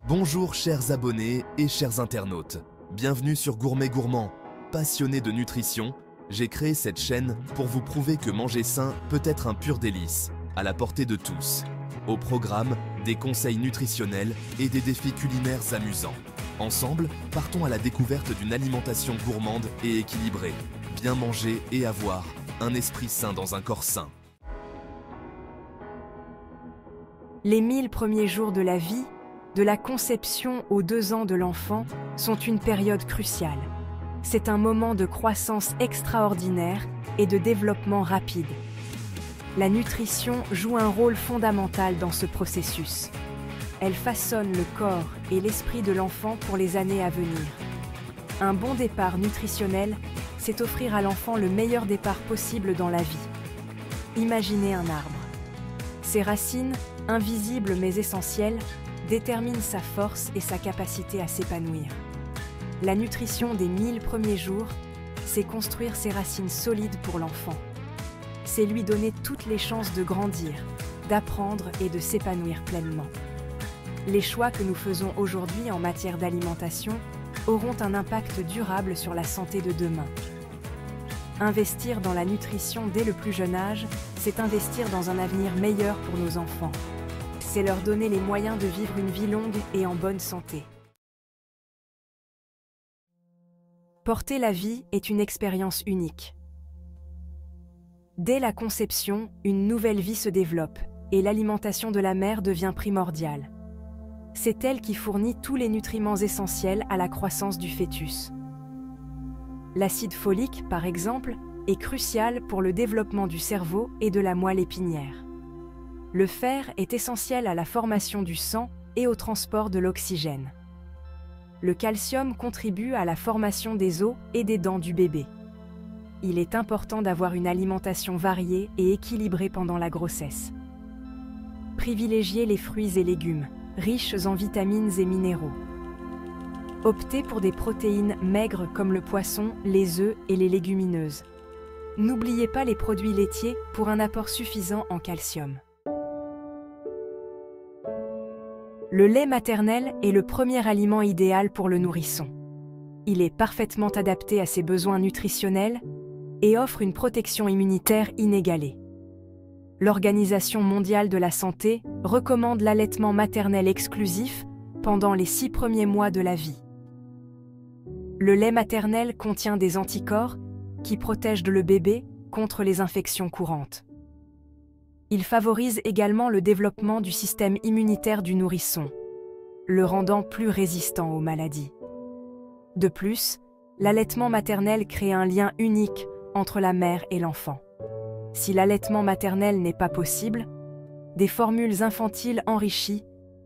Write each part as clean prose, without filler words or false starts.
Bonjour chers abonnés et chers internautes, bienvenue sur Gourmet Gourmand. Passionné de nutrition, j'ai créé cette chaîne pour vous prouver que manger sain peut être un pur délice, à la portée de tous. Au programme, des conseils nutritionnels et des défis culinaires amusants. Ensemble, partons à la découverte d'une alimentation gourmande et équilibrée. Bien manger et avoir un esprit sain dans un corps sain. Les 1000 premiers jours de la vie, de la conception aux 2 ans de l'enfant, sont une période cruciale. C'est un moment de croissance extraordinaire et de développement rapide. La nutrition joue un rôle fondamental dans ce processus. Elle façonne le corps et l'esprit de l'enfant pour les années à venir. Un bon départ nutritionnel, c'est offrir à l'enfant le meilleur départ possible dans la vie. Imaginez un arbre. Ses racines, invisibles mais essentielles, déterminent sa force et sa capacité à s'épanouir. La nutrition des 1000 premiers jours, c'est construire ses racines solides pour l'enfant. C'est lui donner toutes les chances de grandir, d'apprendre et de s'épanouir pleinement. Les choix que nous faisons aujourd'hui en matière d'alimentation auront un impact durable sur la santé de demain. Investir dans la nutrition dès le plus jeune âge, c'est investir dans un avenir meilleur pour nos enfants. C'est leur donner les moyens de vivre une vie longue et en bonne santé. Porter la vie est une expérience unique. Dès la conception, une nouvelle vie se développe et l'alimentation de la mère devient primordiale. C'est elle qui fournit tous les nutriments essentiels à la croissance du fœtus. L'acide folique, par exemple, est crucial pour le développement du cerveau et de la moelle épinière. Le fer est essentiel à la formation du sang et au transport de l'oxygène. Le calcium contribue à la formation des os et des dents du bébé. Il est important d'avoir une alimentation variée et équilibrée pendant la grossesse. Privilégiez les fruits et légumes, riches en vitamines et minéraux. Optez pour des protéines maigres comme le poisson, les œufs et les légumineuses. N'oubliez pas les produits laitiers pour un apport suffisant en calcium. Le lait maternel est le premier aliment idéal pour le nourrisson. Il est parfaitement adapté à ses besoins nutritionnels et offre une protection immunitaire inégalée. L'Organisation mondiale de la santé recommande l'allaitement maternel exclusif pendant les 6 premiers mois de la vie. Le lait maternel contient des anticorps qui protègent le bébé contre les infections courantes. Il favorise également le développement du système immunitaire du nourrisson, le rendant plus résistant aux maladies. De plus, l'allaitement maternel crée un lien unique entre la mère et l'enfant. Si l'allaitement maternel n'est pas possible, des formules infantiles enrichies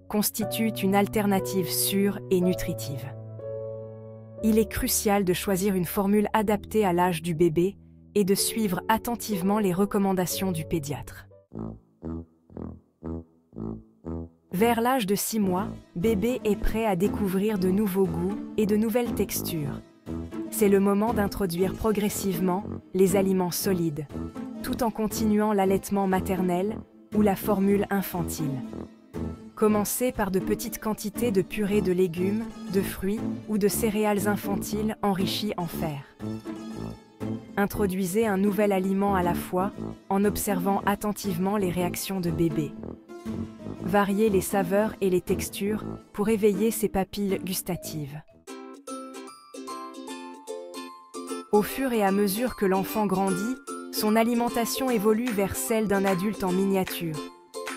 constituent une alternative sûre et nutritive. Il est crucial de choisir une formule adaptée à l'âge du bébé et de suivre attentivement les recommandations du pédiatre. Vers l'âge de 6 mois, bébé est prêt à découvrir de nouveaux goûts et de nouvelles textures. C'est le moment d'introduire progressivement les aliments solides, tout en continuant l'allaitement maternel ou la formule infantile. Commencez par de petites quantités de purée de légumes, de fruits ou de céréales infantiles enrichies en fer. Introduisez un nouvel aliment à la fois en observant attentivement les réactions de bébé. Variez les saveurs et les textures pour éveiller ses papilles gustatives. Au fur et à mesure que l'enfant grandit, son alimentation évolue vers celle d'un adulte en miniature.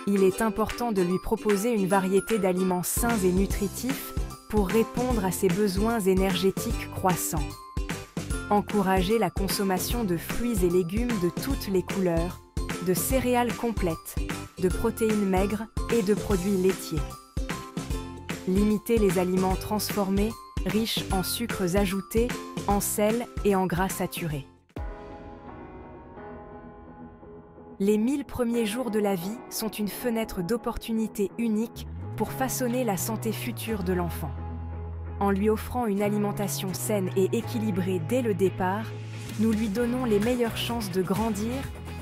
Il est important de lui proposer une variété d'aliments sains et nutritifs pour répondre à ses besoins énergétiques croissants. Encouragez la consommation de fruits et légumes de toutes les couleurs, de céréales complètes, de protéines maigres et de produits laitiers. Limitez les aliments transformés, riches en sucres ajoutés, en sel et en gras saturés. Les 1000 premiers jours de la vie sont une fenêtre d'opportunité unique pour façonner la santé future de l'enfant. En lui offrant une alimentation saine et équilibrée dès le départ, nous lui donnons les meilleures chances de grandir,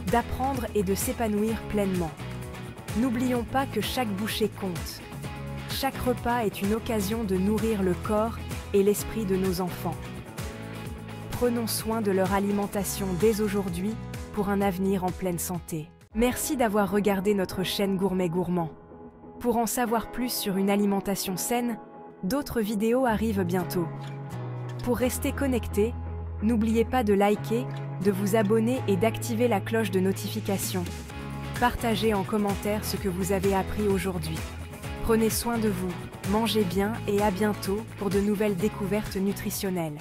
d'apprendre et de s'épanouir pleinement. N'oublions pas que chaque bouchée compte. Chaque repas est une occasion de nourrir le corps et l'esprit de nos enfants. Prenons soin de leur alimentation dès aujourd'hui pour un avenir en pleine santé. Merci d'avoir regardé notre chaîne Gourmet Gourmand. Pour en savoir plus sur une alimentation saine, d'autres vidéos arrivent bientôt. Pour rester connecté, n'oubliez pas de liker, de vous abonner et d'activer la cloche de notification. Partagez en commentaire ce que vous avez appris aujourd'hui. Prenez soin de vous, mangez bien et à bientôt pour de nouvelles découvertes nutritionnelles.